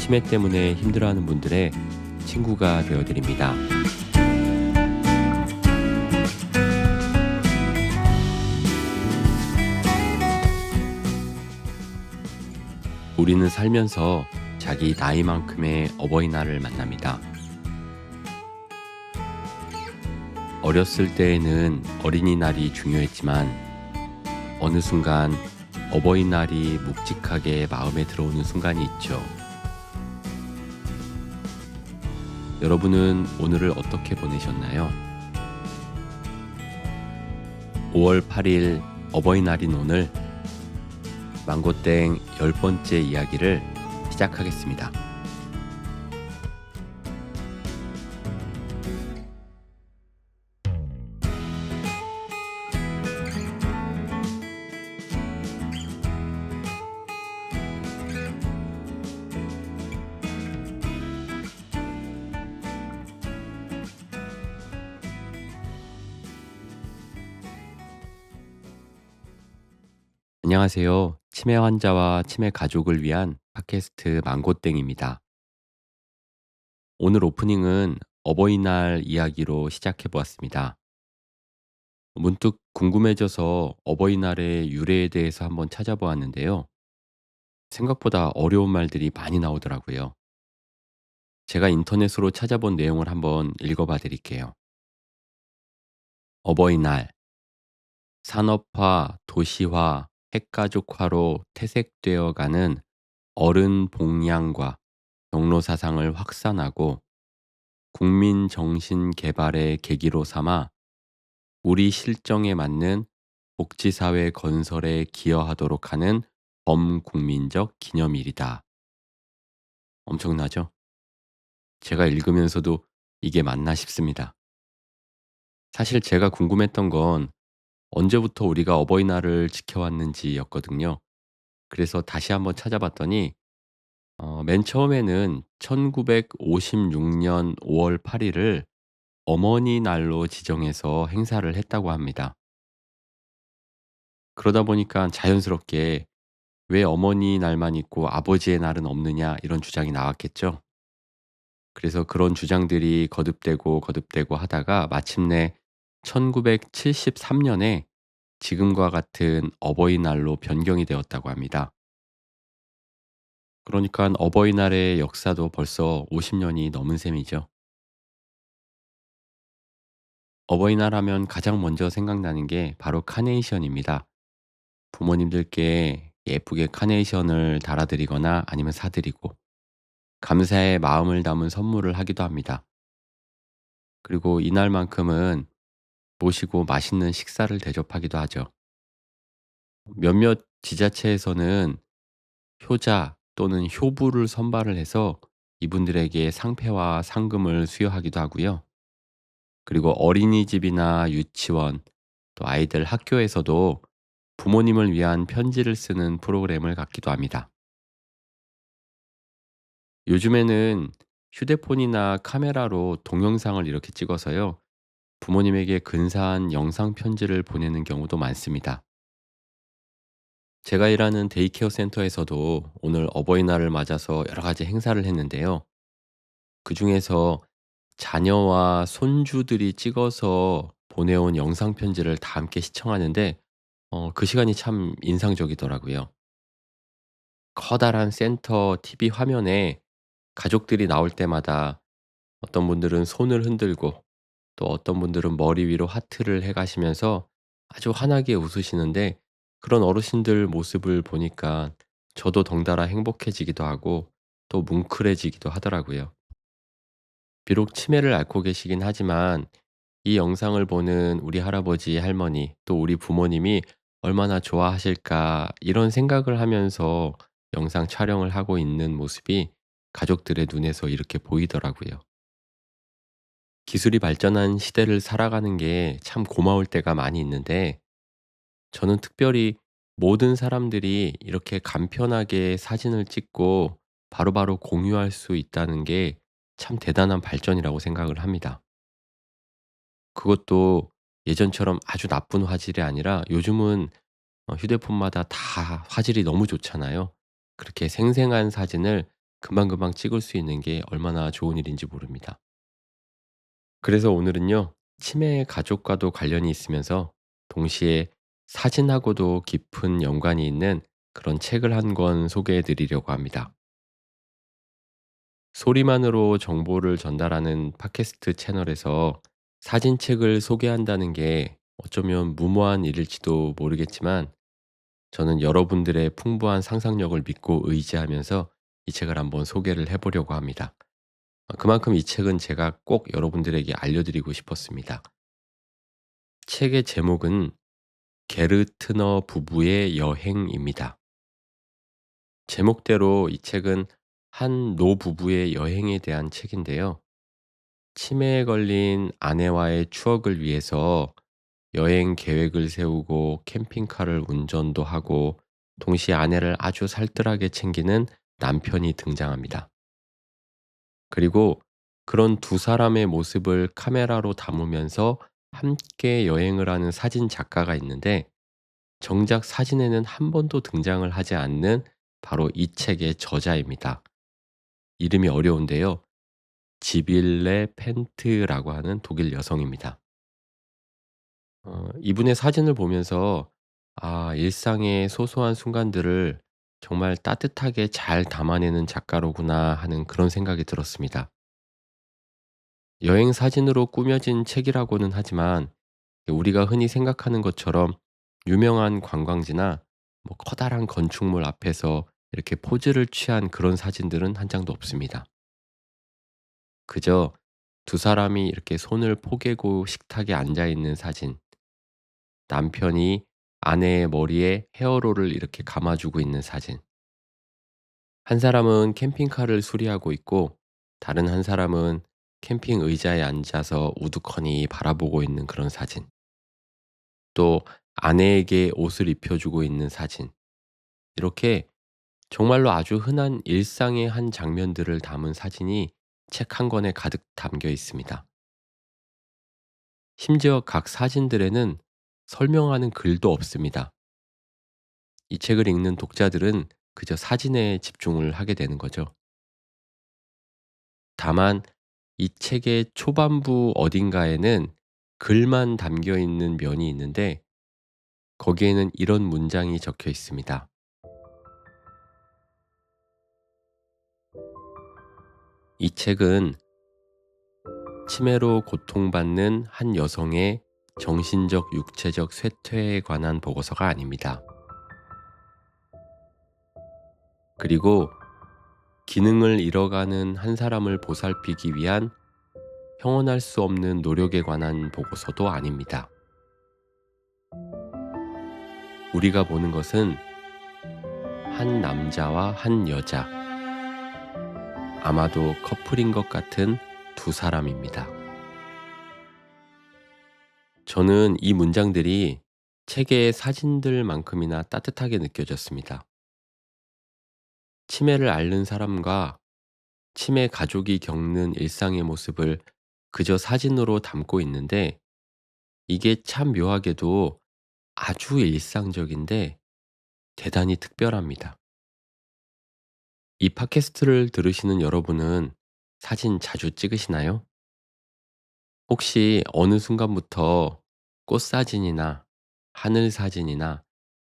치매 때문에 힘들어하는 분들의 친구가 되어드립니다. 우리는 살면서 자기 나이만큼의 어버이날을 만납니다. 어렸을 때에는 어린이날이 중요했지만 어느 순간 어버이날이 묵직하게 마음에 들어오는 순간이 있죠. 여러분은 오늘을 어떻게 보내셨나요? 5월 8일 어버이날인 오늘 망고땡 10번째 이야기를 시작하겠습니다. 안녕하세요. 치매 환자와 치매 가족을 위한 팟캐스트 망고땡입니다. 오늘 오프닝은 어버이날 이야기로 시작해 보았습니다. 문득 궁금해져서 어버이날의 유래에 대해서 한번 찾아보았는데요. 생각보다 어려운 말들이 많이 나오더라고요. 제가 인터넷으로 찾아본 내용을 한번 읽어봐 드릴게요. 어버이날, 산업화, 도시화, 핵가족화로 퇴색되어 가는 어른 복량과 경로 사상을 확산하고 국민 정신 개발의 계기로 삼아 우리 실정에 맞는 복지사회 건설에 기여하도록 하는 범국민적 기념일이다. 엄청나죠? 제가 읽으면서도 이게 맞나 싶습니다. 사실 제가 궁금했던 건 언제부터 우리가 어버이날을 지켜왔는지였거든요. 그래서 다시 한번 찾아봤더니 맨 처음에는 1956년 5월 8일을 어머니 날로 지정해서 행사를 했다고 합니다. 그러다 보니까 자연스럽게 왜 어머니 날만 있고 아버지의 날은 없느냐 이런 주장이 나왔겠죠. 그래서 그런 주장들이 거듭되고 하다가 마침내 1973년에 지금과 같은 어버이날로 변경이 되었다고 합니다. 그러니까 어버이날의 역사도 벌써 50년이 넘은 셈이죠. 어버이날 하면 가장 먼저 생각나는 게 바로 카네이션입니다. 부모님들께 예쁘게 카네이션을 달아드리거나 아니면 사드리고 감사의 마음을 담은 선물을 하기도 합니다. 그리고 이날만큼은 모시고 맛있는 식사를 대접하기도 하죠. 몇몇 지자체에서는 효자 또는 효부를 선발을 해서 이분들에게 상패와 상금을 수여하기도 하고요. 그리고 어린이집이나 유치원, 또 아이들 학교에서도 부모님을 위한 편지를 쓰는 프로그램을 갖기도 합니다. 요즘에는 휴대폰이나 카메라로 동영상을 이렇게 찍어서요. 부모님에게 근사한 영상 편지를 보내는 경우도 많습니다. 제가 일하는 데이케어 센터에서도 오늘 어버이날을 맞아서 여러 가지 행사를 했는데요. 그중에서 자녀와 손주들이 찍어서 보내온 영상 편지를 다 함께 시청하는데 그 시간이 참 인상적이더라고요. 커다란 센터 TV 화면에 가족들이 나올 때마다 어떤 분들은 손을 흔들고 또 어떤 분들은 머리 위로 하트를 해 가시면서 아주 환하게 웃으시는데 그런 어르신들 모습을 보니까 저도 덩달아 행복해지기도 하고 또 뭉클해지기도 하더라고요. 비록 치매를 앓고 계시긴 하지만 이 영상을 보는 우리 할아버지, 할머니 또 우리 부모님이 얼마나 좋아하실까 이런 생각을 하면서 영상 촬영을 하고 있는 모습이 가족들의 눈에서 이렇게 보이더라고요. 기술이 발전한 시대를 살아가는 게 참 고마울 때가 많이 있는데 저는 특별히 모든 사람들이 이렇게 간편하게 사진을 찍고 바로바로 공유할 수 있다는 게 참 대단한 발전이라고 생각을 합니다. 그것도 예전처럼 아주 나쁜 화질이 아니라 요즘은 휴대폰마다 다 화질이 너무 좋잖아요. 그렇게 생생한 사진을 금방금방 찍을 수 있는 게 얼마나 좋은 일인지 모릅니다. 그래서 오늘은요, 치매 가족과도 관련이 있으면서 동시에 사진하고도 깊은 연관이 있는 그런 책을 한 권 소개해 드리려고 합니다. 소리만으로 정보를 전달하는 팟캐스트 채널에서 사진책을 소개한다는 게 어쩌면 무모한 일일지도 모르겠지만 저는 여러분들의 풍부한 상상력을 믿고 의지하면서 이 책을 한번 소개를 해 보려고 합니다. 그만큼 이 책은 제가 꼭 여러분들에게 알려드리고 싶었습니다. 책의 제목은 게르트너 부부의 여행입니다. 제목대로 이 책은 한 노부부의 여행에 대한 책인데요. 치매에 걸린 아내와의 추억을 위해서 여행 계획을 세우고 캠핑카를 운전도 하고 동시에 아내를 아주 살뜰하게 챙기는 남편이 등장합니다. 그리고 그런 두 사람의 모습을 카메라로 담으면서 함께 여행을 하는 사진 작가가 있는데 정작 사진에는 한 번도 등장을 하지 않는 바로 이 책의 저자입니다. 이름이 어려운데요. 지빌레 펜트라고 하는 독일 여성입니다. 이분의 사진을 보면서 '아 일상의 소소한 순간들을 정말 따뜻하게 잘 담아내는 작가로구나.' 하는 그런 생각이 들었습니다. 여행 사진으로 꾸며진 책이라고는 하지만 우리가 흔히 생각하는 것처럼 유명한 관광지나 뭐 커다란 건축물 앞에서 이렇게 포즈를 취한 그런 사진들은 한 장도 없습니다. 그저 두 사람이 이렇게 손을 포개고 식탁에 앉아 있는 사진, 남편이 아내의 머리에 헤어롤을 이렇게 감아주고 있는 사진, 한 사람은 캠핑카를 수리하고 있고 다른 한 사람은 캠핑 의자에 앉아서 우두커니 바라보고 있는 그런 사진, 또 아내에게 옷을 입혀주고 있는 사진, 이렇게 정말로 아주 흔한 일상의 한 장면들을 담은 사진이 책 한 권에 가득 담겨 있습니다. 심지어 각 사진들에는 설명하는 글도 없습니다. 이 책을 읽는 독자들은 그저 사진에 집중을 하게 되는 거죠. 다만 이 책의 초반부 어딘가에는 글만 담겨 있는 면이 있는데 거기에는 이런 문장이 적혀 있습니다. 이 책은 치매로 고통받는 한 여성의 정신적, 육체적 쇠퇴에 관한 보고서가 아닙니다. 그리고 기능을 잃어가는 한 사람을 보살피기 위한 형언할 수 없는 노력에 관한 보고서도 아닙니다. 우리가 보는 것은 한 남자와 한 여자, 아마도 커플인 것 같은 두 사람입니다. 저는 이 문장들이 책의 사진들만큼이나 따뜻하게 느껴졌습니다. 치매를 앓는 사람과 치매 가족이 겪는 일상의 모습을 그저 사진으로 담고 있는데 이게 참 묘하게도 아주 일상적인데 대단히 특별합니다. 이 팟캐스트를 들으시는 여러분은 사진 자주 찍으시나요? 혹시 어느 순간부터 꽃 사진이나 하늘 사진이나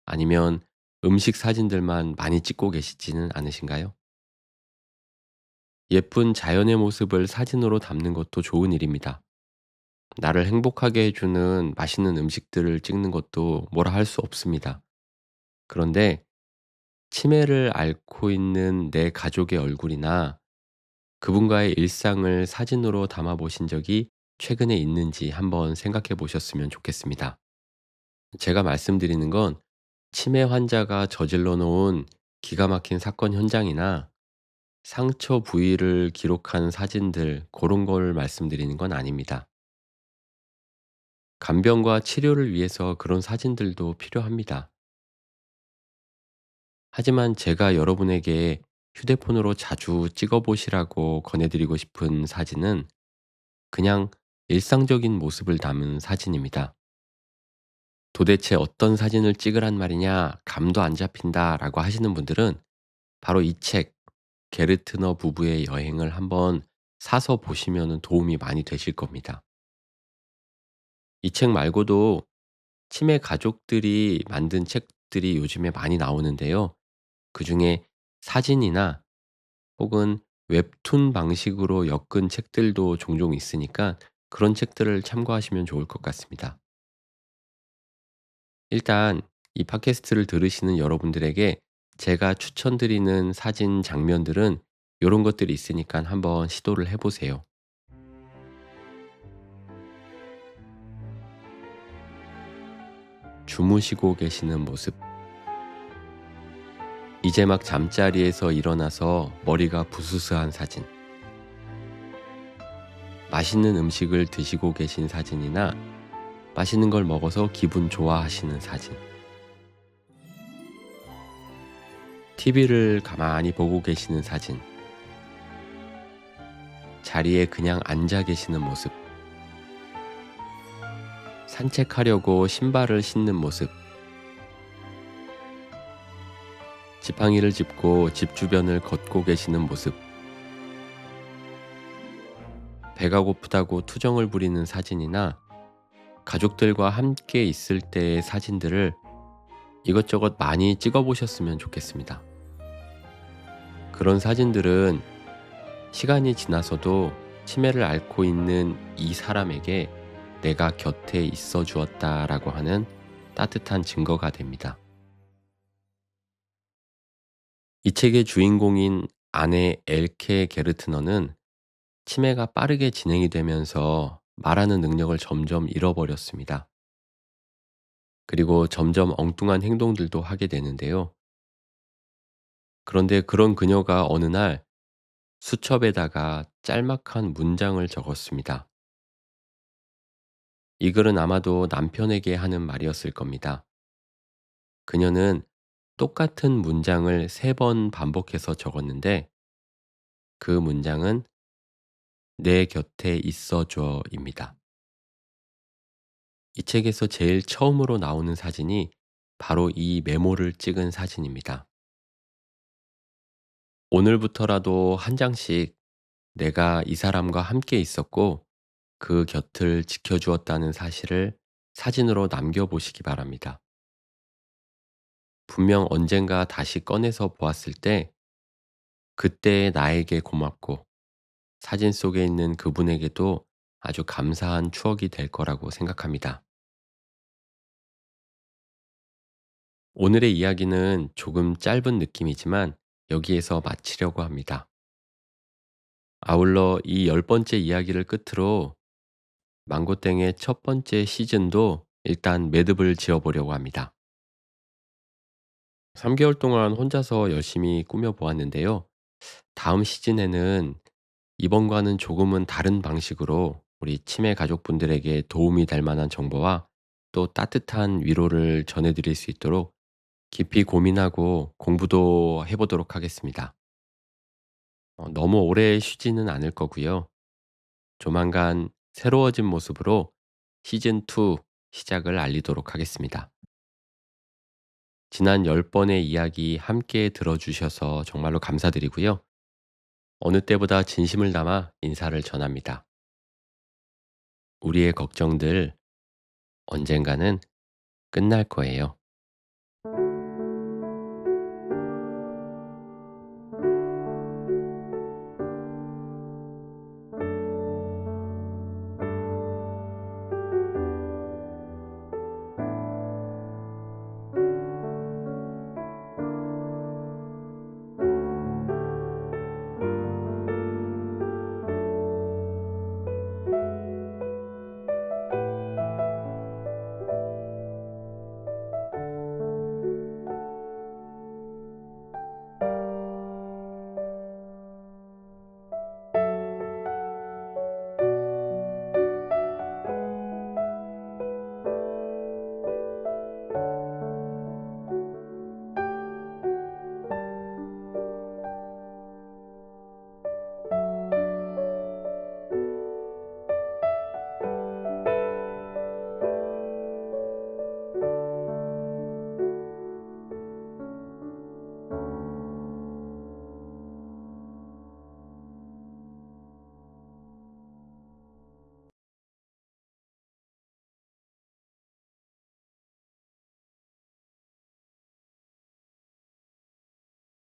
아니면 음식 사진들만 많이 찍고 계시지는 않으신가요? 예쁜 자연의 모습을 사진으로 담는 것도 좋은 일입니다. 나를 행복하게 해주는 맛있는 음식들을 찍는 것도 뭐라 할 수 없습니다. 그런데 치매를 앓고 있는 내 가족의 얼굴이나 그분과의 일상을 사진으로 담아 보신 적이 최근에 있는지 한번 생각해 보셨으면 좋겠습니다. 제가 말씀드리는 건 치매 환자가 저질러 놓은 기가 막힌 사건 현장이나 상처 부위를 기록한 사진들, 그런 걸 말씀드리는 건 아닙니다. 간병과 치료를 위해서 그런 사진들도 필요합니다. 하지만 제가 여러분에게 휴대폰으로 자주 찍어 보시라고 권해드리고 싶은 사진은 그냥 일상적인 모습을 담은 사진입니다. 도대체 어떤 사진을 찍으란 말이냐, 감도 안 잡힌다 라고 하시는 분들은 바로 이 책, 게르트너 부부의 여행을 한번 사서 보시면 도움이 많이 되실 겁니다. 이 책 말고도 치매 가족들이 만든 책들이 요즘에 많이 나오는데요. 그중에 사진이나 혹은 웹툰 방식으로 엮은 책들도 종종 있으니까 그런 책들을 참고하시면 좋을 것 같습니다. 일단 이 팟캐스트를 들으시는 여러분들에게 제가 추천드리는 사진 장면들은 요런 것들이 있으니까 한번 시도를 해 보세요. 주무시고 계시는 모습, 이제 막 잠자리에서 일어나서 머리가 부스스한 사진, 맛있는 음식을 드시고 계신 사진이나 맛있는 걸 먹어서 기분 좋아하시는 사진, TV를 가만히 보고 계시는 사진, 자리에 그냥 앉아 계시는 모습, 산책하려고 신발을 신는 모습, 지팡이를 짚고 집 주변을 걷고 계시는 모습, 배가 고프다고 투정을 부리는 사진이나 가족들과 함께 있을 때의 사진들을 이것저것 많이 찍어 보셨으면 좋겠습니다. 그런 사진들은 시간이 지나서도 치매를 앓고 있는 이 사람에게 내가 곁에 있어 주었다라고 하는 따뜻한 증거가 됩니다. 이 책의 주인공인 아내 엘케 게르트너는 치매가 빠르게 진행이 되면서 말하는 능력을 점점 잃어버렸습니다. 그리고 점점 엉뚱한 행동들도 하게 되는데요. 그런데 그런 그녀가 어느 날 수첩에다가 짤막한 문장을 적었습니다. 이 글은 아마도 남편에게 하는 말이었을 겁니다. 그녀는 똑같은 문장을 3번 반복해서 적었는데 그 문장은 "내 곁에 있어 줘"입니다. 이 책에서 제일 처음으로 나오는 사진이 바로 이 메모를 찍은 사진입니다. 오늘부터라도 한 장씩 내가 이 사람과 함께 있었고 그 곁을 지켜주었다는 사실을 사진으로 남겨보시기 바랍니다. 분명 언젠가 다시 꺼내서 보았을 때 그때의 나에게 고맙고 사진 속에 있는 그분에게도 아주 감사한 추억이 될 거라고 생각합니다. 오늘의 이야기는 조금 짧은 느낌이지만 여기에서 마치려고 합니다. 아울러 이 10번째 이야기를 끝으로 망고땡의 첫 번째 시즌도 일단 매듭을 지어보려고 합니다. 3개월 동안 혼자서 열심히 꾸며보았는데요. 다음 시즌에는 이번과는 조금은 다른 방식으로 우리 치매 가족분들에게 도움이 될 만한 정보와 또 따뜻한 위로를 전해드릴 수 있도록 깊이 고민하고 공부도 해보도록 하겠습니다. 너무 오래 쉬지는 않을 거고요. 조만간 새로워진 모습으로 시즌2 시작을 알리도록 하겠습니다. 지난 10번의 이야기 함께 들어주셔서 정말로 감사드리고요. 어느 때보다 진심을 담아 인사를 전합니다. 우리의 걱정들 언젠가는 끝날 거예요.